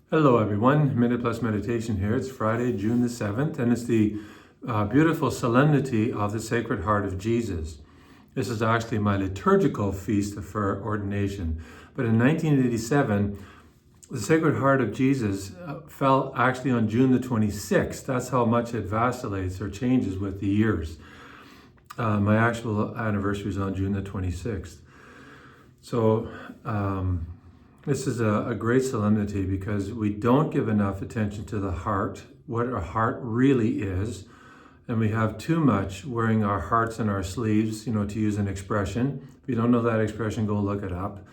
Hello everyone, Minute Plus Meditation here. It's Friday, June the 7th, and it's the beautiful solemnity of the Sacred Heart of Jesus. This is actually my liturgical feast for ordination. But in 1987, the Sacred Heart of Jesus fell actually on June the 26th. That's how much it vacillates or changes with the years. My actual anniversary is on June the 26th. So, this is a great solemnity because we don't give enough attention to the heart, what our heart really is, and we have too much wearing our hearts in our sleeves, to use an expression. If you don't know that expression, go look it up.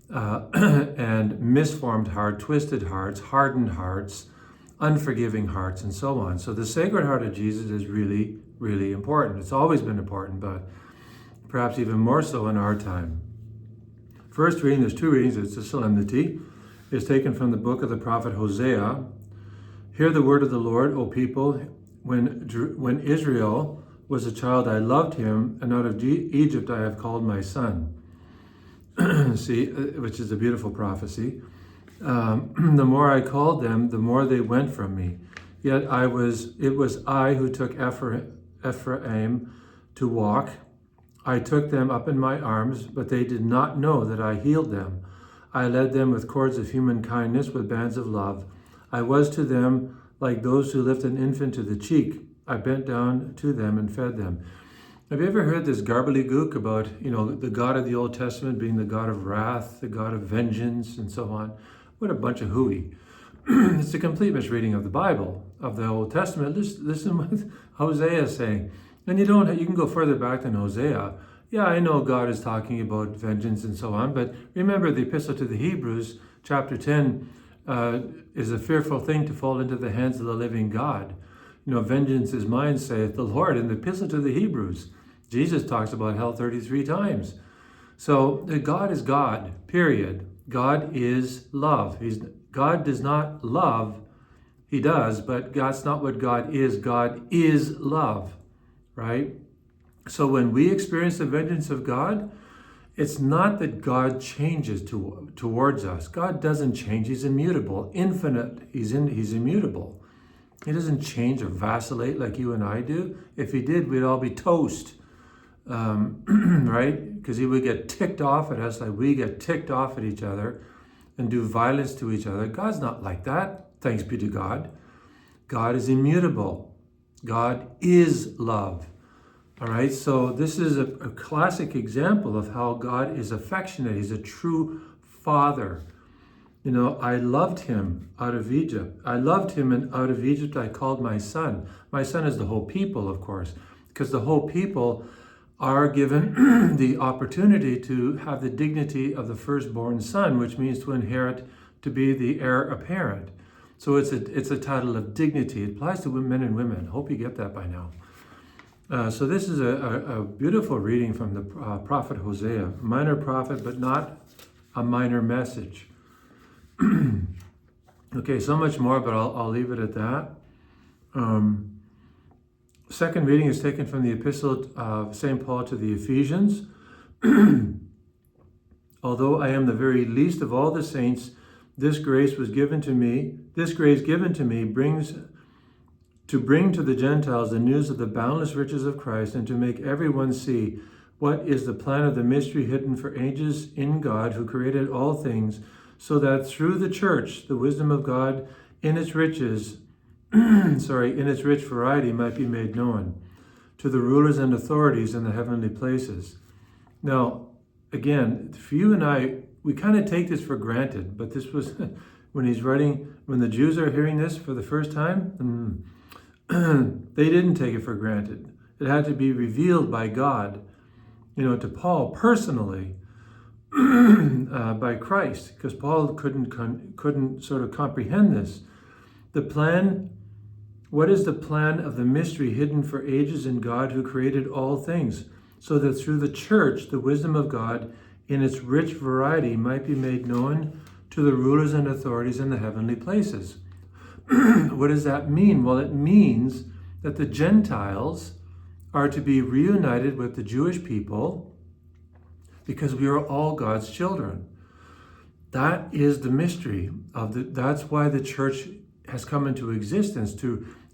And misformed heart, twisted hearts, hardened hearts, unforgiving hearts, and so on. So the Sacred Heart of Jesus is really, really important. It's always been important, but perhaps even more so in our time. First reading, there's two readings, it's a solemnity. It's taken from the book of the prophet Hosea. Hear the word of the Lord, O people. When Israel was a child, I loved him, and out of Egypt I have called my son. See, which is a beautiful prophecy. The more I called them, the more they went from me. Yet it was I who took Ephraim to walk. I took them up in my arms, but they did not know that I healed them. I led them with cords of human kindness, with bands of love. I was to them like those who lift an infant to the cheek. I bent down to them and fed them. Have you ever heard this gobbledygook about, the God of the Old Testament being the God of wrath, the God of vengeance, and so on? What a bunch of hooey. It's a complete misreading of the Bible, of the Old Testament. Listen what Hosea is saying. And you can go further back than Hosea. Yeah, I know God is talking about vengeance and so on, but remember the Epistle to the Hebrews, chapter 10, is a fearful thing to fall into the hands of the living God. Vengeance is mine, saith the Lord. In the Epistle to the Hebrews, Jesus talks about hell 33 times. So God is God, period. God is love. God does not love. He does, but that's not what God is. God is love. Right? So when we experience the vengeance of God, it's not that God changes towards us. God doesn't change. He's immutable, infinite. He's immutable. He doesn't change or vacillate like you and I do. If he did, we'd all be toast, right? Because he would get ticked off at us like we get ticked off at each other and do violence to each other. God's not like that, thanks be to God. God is immutable. God is love. All right, so this is a classic example of how God is affectionate. He's a true father. I loved him out of Egypt. I loved him, and out of Egypt I called my son. My son is the whole people, of course, because the whole people are given the opportunity to have the dignity of the firstborn son, which means to inherit, to be the heir apparent. So it's a title of dignity. It applies to men and women. Hope you get that by now. So this is a beautiful reading from the prophet Hosea. Minor prophet, but not a minor message. Okay, so much more, but I'll leave it at that. Second reading is taken from the Epistle of St. Paul to the Ephesians. Although I am the very least of all the saints, this grace given to me brings to bring to the Gentiles the news of the boundless riches of Christ, and to make everyone see what is the plan of the mystery hidden for ages in God, who created all things, so that through the church the wisdom of God in its riches, in its rich variety might be made known to the rulers and authorities in the heavenly places. Now, again, for you and I, we kind of take this for granted, but this was when the Jews are hearing this for the first time, they didn't take it for granted. It had to be revealed by God, to Paul personally, by Christ, because Paul couldn't sort of comprehend this. What is the plan of the mystery hidden for ages in God, who created all things, so that through the church the wisdom of God in its rich variety might be made known to the rulers and authorities in the heavenly places. What does that mean? Well, it means that the Gentiles are to be reunited with the Jewish people because we are all God's children. That is the mystery that's why the church has come into existence.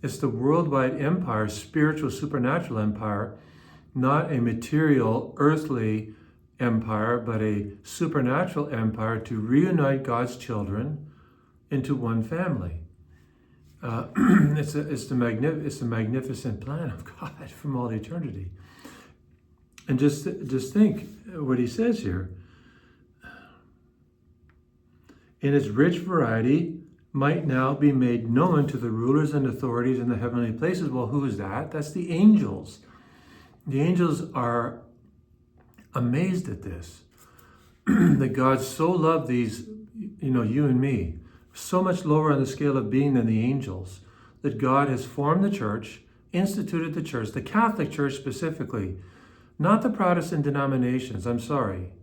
It's the worldwide empire, spiritual, supernatural empire, not a material, earthly empire, but a supernatural empire to reunite God's children into one family. It's the magnificent plan of God from all eternity. And just think what he says here. In its rich variety might now be made known to the rulers and authorities in the heavenly places. Well, who is that? That's the angels. The angels are amazed at this. That God so loved these, you and me, so much lower on the scale of being than the angels, that God has formed the church, instituted the church, the Catholic Church specifically, not the Protestant denominations, I'm sorry.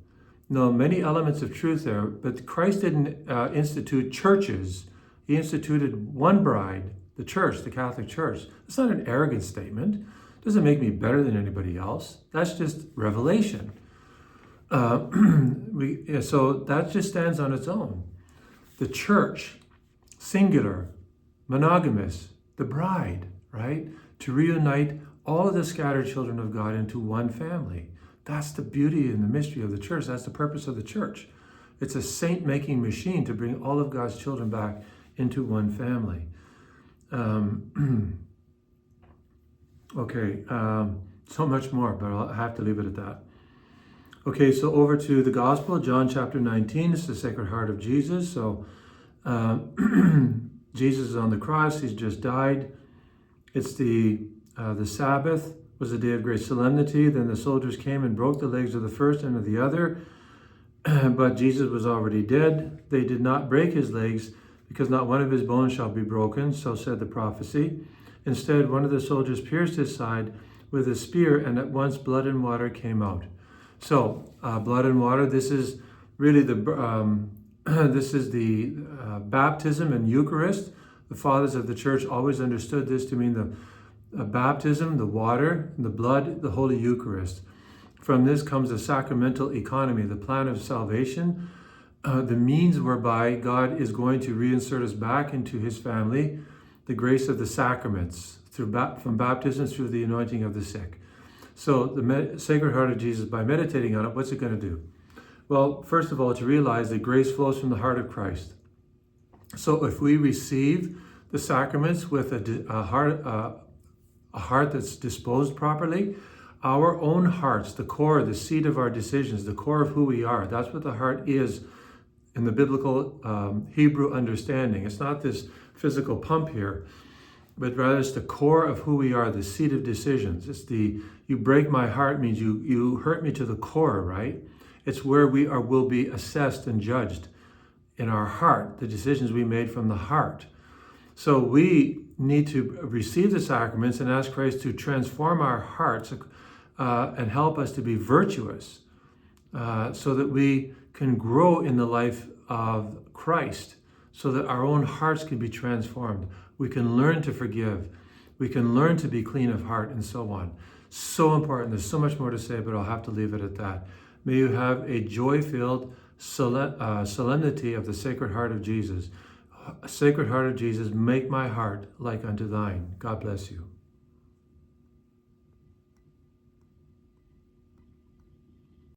No, many elements of truth there, but Christ didn't institute churches. He instituted one bride, the church, the Catholic Church. It's not an arrogant statement. It doesn't make me better than anybody else. That's just revelation. So that just stands on its own. The church, singular, monogamous, the bride, right? To reunite all of the scattered children of God into one family. That's the beauty and the mystery of the church. That's the purpose of the church. It's a saint-making machine to bring all of God's children back into one family. So much more, but I'll have to leave it at that. Okay, so over to the Gospel, John chapter 19. It's the Sacred Heart of Jesus. So Jesus is on the cross. He's just died. It's the Sabbath. Was a day of great solemnity. Then the soldiers came and broke the legs of the first and of the other. But Jesus was already dead. They did not break his legs, because not one of his bones shall be broken, so said the prophecy. Instead, one of the soldiers pierced his side with a spear, and at once blood and water came out. So, blood and water, this is really the baptism and Eucharist. The fathers of the church always understood this to mean the baptism, the water, the blood, the Holy Eucharist. From this comes the sacramental economy, the plan of salvation, the means whereby God is going to reinsert us back into his family, the grace of the sacraments, from baptism through the anointing of the sick. So the Sacred Heart of Jesus, by meditating on it, what's it going to do? Well, first of all, to realize that grace flows from the heart of Christ. So if we receive the sacraments with a heart that's disposed properly, our own hearts, the core, the seat of our decisions, the core of who we are, that's what the heart is in the biblical Hebrew understanding. It's not this physical pump here, but rather it's the core of who we are, the seat of decisions. It's you break my heart means you hurt me to the core, right? It's where we will be assessed and judged in our heart, the decisions we made from the heart. So we need to receive the sacraments and ask Christ to transform our hearts and help us to be virtuous so that we can grow in the life of Christ, so that our own hearts can be transformed. We can learn to forgive. We can learn to be clean of heart and so on. So important. There's so much more to say, but I'll have to leave it at that. May you have a joy-filled solemnity of the Sacred Heart of Jesus. Sacred Heart of Jesus, make my heart like unto thine. God bless you.